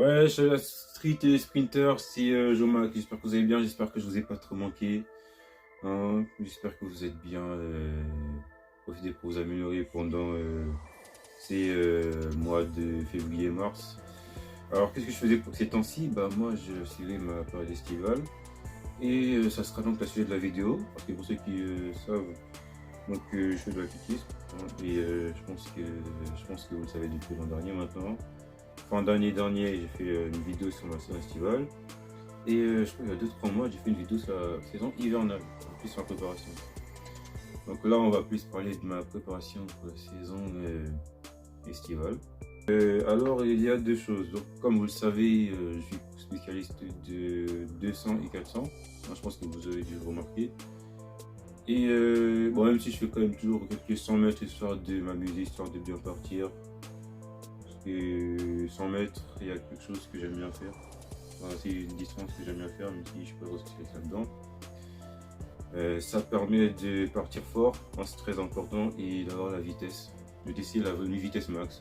Ouais, je suis la Street et Sprinter, c'est Jomac. J'espère que vous allez bien, j'espère que je vous ai pas trop manqué, hein. J'espère que vous êtes bien. Profitez pour vous améliorer pendant ces mois de février-mars. Alors, qu'est-ce que je faisais pour ces temps-ci? Bah, moi, je suivais ma période estivale. Et ça sera donc la sujet de la vidéo. Parce que pour ceux qui savent, donc, je fais de l'athlétisme, hein. Et je pense que vous le savez depuis l'an dernier maintenant. Fin d'année dernier, j'ai fait une vidéo sur ma saison estivale. Et je crois qu'il y a 2-3 mois, j'ai fait une vidéo sur la saison hivernale, plus sur la préparation. Donc là, on va plus parler de ma préparation pour la saison estivale. Alors, il y a deux choses. Donc, comme vous le savez, je suis spécialiste de 200 et 400. Hein, je pense que vous avez dû le remarquer. Et bon, même si je fais quand même toujours quelques 100 mètres histoire de m'amuser, histoire de bien partir. Parce que 100 mètres, il y a quelque chose que j'aime bien faire. Enfin, c'est une distance que j'aime bien faire, même si je peux aussi là-dedans. Ça permet de partir fort, hein, c'est très important, et d'avoir la vitesse, de tester une vitesse max.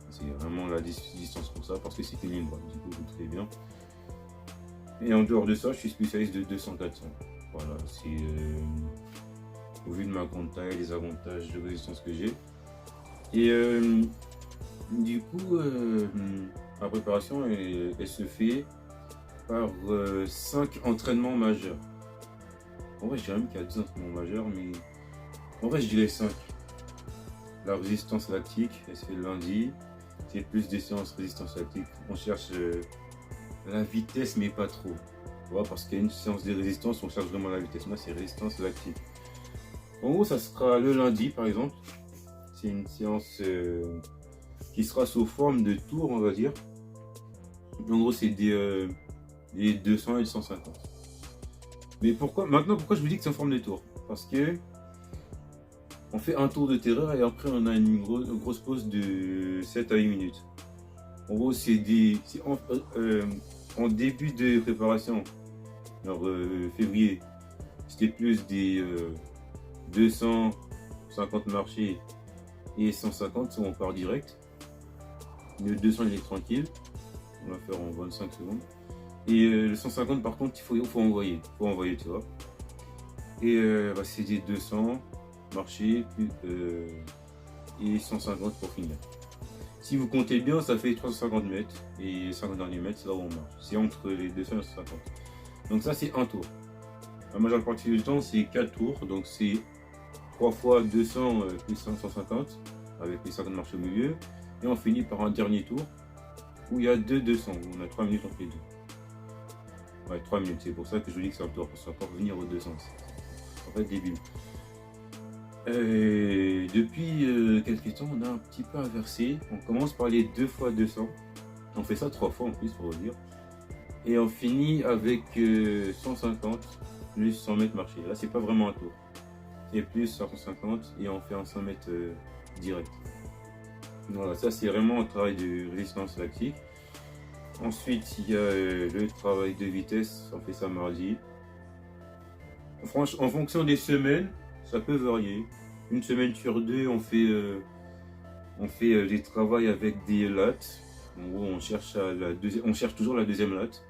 C'est vraiment la distance pour ça, parce que c'est une ligne droite, du coup vous trouvez bien. Et en dehors de ça, je suis spécialiste de 200-400. Voilà, c'est au vu de ma grande taille, les avantages de résistance que j'ai. Et du coup, ma préparation, elle se fait par 5 entraînements majeurs. En vrai, je dirais même qu'il y a 2 entraînements majeurs, mais en vrai, je dirais 5. La résistance lactique, elle se fait le lundi. C'est plus des séances résistance lactique. On cherche la vitesse, mais pas trop. Tu vois, parce qu'il y a une séance de résistance, on cherche vraiment la vitesse. Moi, c'est résistance lactique. En gros, ça sera le lundi, par exemple. C'est une séance qui sera sous forme de tours, on va dire. En gros, c'est des 200 et 150. Mais pourquoi je vous dis que c'est en forme de tour? Parce que on fait un tour de terreur et après on a une grosse pause de 7 à 8 minutes. En gros, c'est en début de préparation, genre février, c'était plus des 250 marchés et 150 si on part direct. Le 200 il est tranquille, on va faire en 25 secondes. Et le 150 par contre, il faut envoyer, tu vois. Et c'est des 200 marchés et 150 pour finir. Si vous comptez bien, ça fait 350 mètres et 50 derniers mètres, c'est là où on marche. C'est entre les 200 et 150. Donc ça, c'est un tour. La majeure partie du temps, c'est 4 tours. Donc c'est 3 fois 200 plus 150 avec les 50 marches au milieu. Et on finit par un dernier tour où il y a 200. On a 3 minutes entre les deux. Ouais, 3 minutes. C'est pour ça que je vous dis que c'est un tour. Parce qu'on va pas revenir aux 200. En fait, débile. Depuis quelques temps, on a un petit peu inversé. On commence par les 2 fois 200. On fait ça 3 fois en plus, pour vous dire. Et on finit avec 150 plus 100 mètres marché. Là, c'est pas vraiment un tour. C'est plus 150 et on fait un 100 mètres direct. Voilà, ça c'est vraiment un travail de résistance lactique. Ensuite, il y a le travail de vitesse. On fait ça mardi. Franchement, en fonction des semaines, ça peut varier. Une semaine sur deux, on fait des travaux avec des lattes. En gros, on cherche toujours la deuxième latte.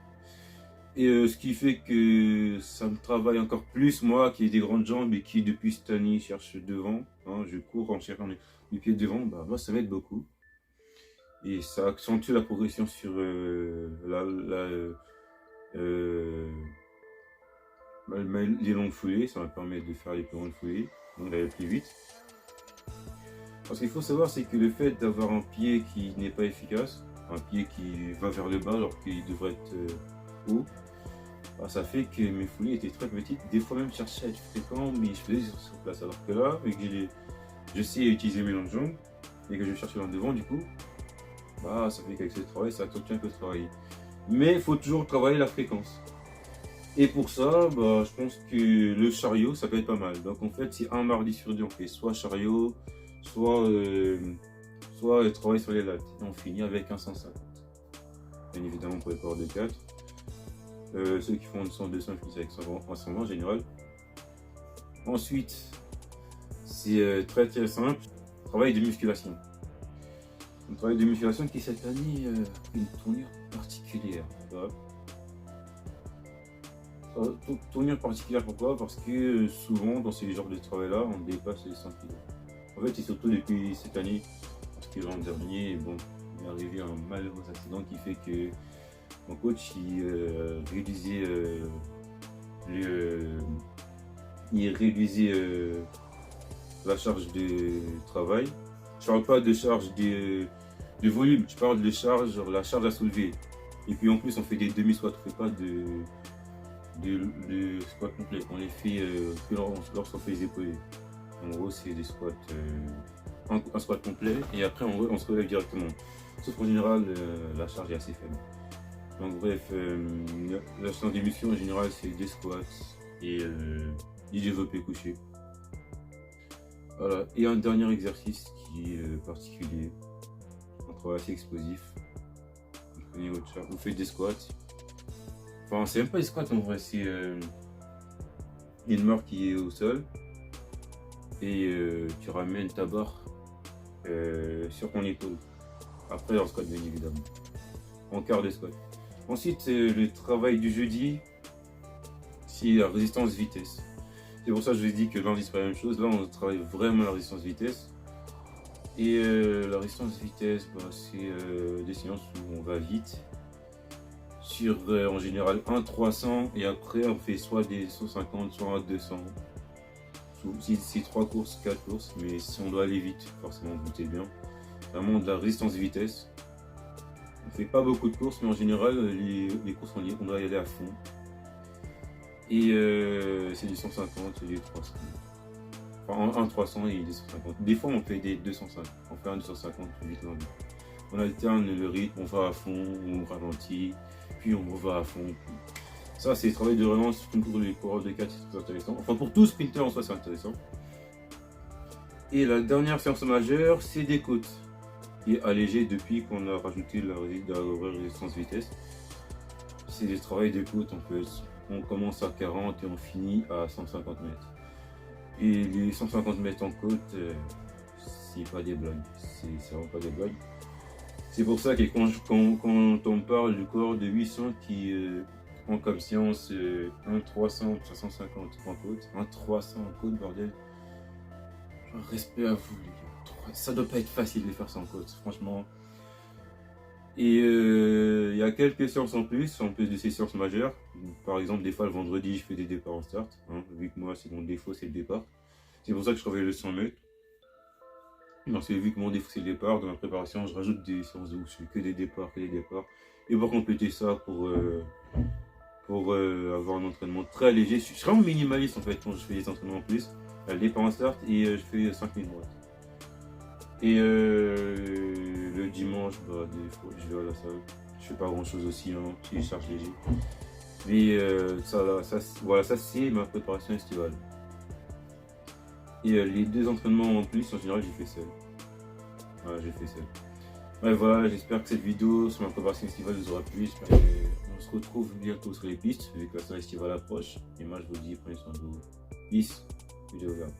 Et ce qui fait que ça me travaille encore plus, moi qui ai des grandes jambes et qui depuis cette année cherche devant. Hein, je cours en cherchant les pieds devant, bah, moi ça m'aide beaucoup. Et ça accentue la progression sur les longues foulées. Ça me permet de faire les plus longues foulées, donc d'aller plus vite. Parce qu'il faut savoir, c'est que le fait d'avoir un pied qui n'est pas efficace, un pied qui va vers le bas alors qu'il devrait être haut, bah, ça fait que mes foulées étaient très petites. Des fois même, je cherchais à être fréquent, mais je faisais sur place. Alors que là, vu que je sais utiliser mes longues jambes et que je cherche dans le devant, du coup, bah, ça fait qu'avec ce travail, ça accentue un peu le travail. Mais il faut toujours travailler la fréquence. Et pour ça, bah, je pense que le chariot, ça peut être pas mal. Donc en fait, c'est un mardi sur deux, on fait soit chariot, soit travail sur les lattes. Et on finit avec un 150. Bien évidemment pour les corps de 4. Ceux qui font 100, 200, finissent avec 120 en général. Ensuite, c'est très très simple. Travail de musculation. Un travail de musculation qui cette année fait une tournure c'est pas grave. Tournure particulière, pourquoi? Parce que souvent dans ces genres de travail-là, on dépasse les 100 kg. En fait, et surtout depuis cette année, parce que l'an dernier, bon, il est arrivé un malheureux accident qui fait que mon coach il réduisait la charge de travail. Je parle pas de charge de volume, je parle de charge, genre la charge à soulever. Et puis en plus, on fait des demi-squats, on fait pas de squat complet. On les fait que lorsqu'on fait les épaules. En gros, c'est des squats, un squat complet et après on se relève directement. Sauf qu'en général, la charge est assez faible. Donc bref, la séance d'émission en général, c'est des squats et du développé couché. Voilà. Et un dernier exercice qui est particulier, un travail assez explosif. Vous prenez votre charge, vous faites des squats. Enfin, c'est même pas des squats en vrai, c'est une barre qui est au sol et tu ramènes ta barre sur ton épaule. Après, en squat, bien évidemment. En quart de squat. Ensuite, le travail du jeudi, c'est la résistance-vitesse. C'est pour ça que je vous ai dit que lundi, c'est pas la même chose. Là, on travaille vraiment la résistance-vitesse. Et la résistance-vitesse, bah, c'est des séances où on va vite. Sur en général 1-300 et après on fait soit des 150 soit un 200. Si c'est 3 courses, 4 courses, mais si on doit aller vite, forcément vous doutez bien. Vraiment de la résistance vitesse. On fait pas beaucoup de courses, mais en général les courses on doit y aller à fond. Et c'est du 150, c'est du 300. Enfin un 300 et des 150. Des fois on fait des 250. On fait un 250 vite lundi. On alterne le rythme, on va à fond, on ralentit. Puis on va à fond. Ça, c'est le travail de relance, surtout pour les coureurs de 4, c'est très intéressant. Enfin, pour tout sprinter en soi, c'est intéressant. Et la dernière séance majeure, c'est des côtes, qui est allégée depuis qu'on a rajouté la résistance vitesse. C'est le travail des côtes en fait. On commence à 40 et on finit à 150 mètres. Et les 150 mètres en côte, c'est pas des blagues. C'est vraiment pas des blagues. C'est pour ça que quand on parle du corps de 800 qui prend comme séance un 300, 350 en côte, un 300 en côte, bordel. Respect à vous, les gars. Ça doit pas être facile de faire ça en côte, franchement. Et il y a quelques séances en plus de ces séances majeures. Par exemple, des fois le vendredi, je fais des départs en start. Hein, vu que moi, c'est mon défaut, c'est le départ. C'est pour ça que je travaille le 100 mètres. Donc c'est vu que mon défaut c'est le départ, dans ma préparation je rajoute des séances où je fais que des départs. Et pour compléter ça, pour avoir un entraînement très léger, je suis vraiment minimaliste en fait quand je fais des entraînements en plus. Le départ en start et je fais 5 000 watts. Et le dimanche, bah, des fois je vais à la salle. Je fais pas grand chose aussi, hein, c'est des charges légères. Mais ça c'est ma préparation estivale. Et les 2 entraînements en plus, en général, j'ai fait seul. Voilà, j'ai fait seul. Ouais, voilà, j'espère que cette vidéo sur ma préparation estivale vous aura plu. On se retrouve bientôt sur les pistes, vu que la saison estivale approche. Et moi, je vous dis, prenez soin de vous. Peace. Vidéo ouverte.